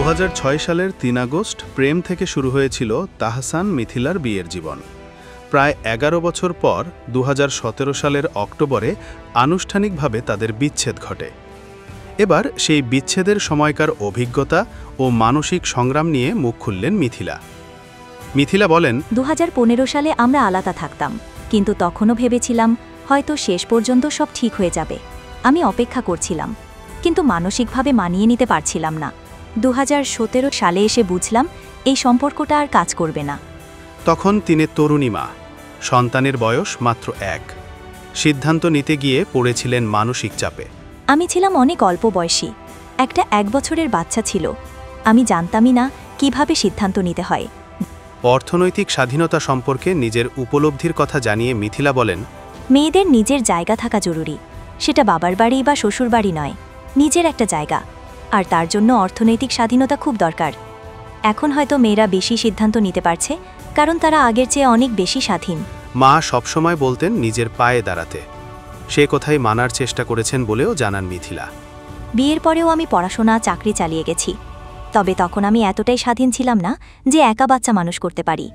সালের ৩ আগস্ট প্রেম থেকে শুরু হয়েছিল তাহসান মিথিলার বিয়ের জীবন। প্রায় ১১ বছর পর ২০১৭ সালের অক্টোবরে আনুষ্ঠানিকভাবে তাদের বিচ্ছেদ ঘটে। এবার সেই বিচ্ছেদের সময়কার অভিজ্ঞতা ও মানসিক সংগ্রাম নিয়ে মুখ খুললেন মিথিলা। মিথিলা বলেন, ২০১৫ সালে আমরা আলাদা থাকতাম, কিন্তু তখনও ভেবেছিলাম হয়তো শেষ পর্যন্ত সব ঠিক হয়ে যাবে। আমি অপেক্ষা করছিলাম, কিন্তু মানসিকভাবে মানিয়ে নিতে পারছিলাম না। ২০১৭ সালে এসে বুঝলাম এই সম্পর্কটা আর কাজ করবে না। তখন তিনি তরুণী মা, সন্তানের বয়স মাত্র ১। সিদ্ধান্ত নিতে গিয়ে পড়েছিলেন মানসিক চাপে। আমি ছিলাম অনেক অল্প বয়সী, একটা ১ বছরের বাচ্চা ছিল। আমি জানতামই না কিভাবে সিদ্ধান্ত নিতে হয়। অর্থনৈতিক স্বাধীনতা সম্পর্কে নিজের উপলব্ধির কথা জানিয়ে মিথিলা বলেন, মেয়েদের নিজের জায়গা থাকা জরুরি। সেটা বাবার বাড়ি বা শ্বশুর বাড়ি নয়, নিজের একটা জায়গা। আর তার জন্য অর্থনৈতিক স্বাধীনতা খুব দরকার। এখন হয়তো মেয়েরা বেশি সিদ্ধান্ত নিতে পারছে, কারণ তারা আগের চেয়ে অনেক বেশি স্বাধীন। মা সবসময় বলতেন নিজের পায়ে দাঁড়াতে। সে কথাই মানার চেষ্টা করেছেন বলেও জানান মিথিলা। বিয়ের পরেও আমি পড়াশোনা চাকরি চালিয়ে গেছি, তবে তখন আমি এতটাই স্বাধীন ছিলাম না যে একা বাচ্চা মানুষ করতে পারি।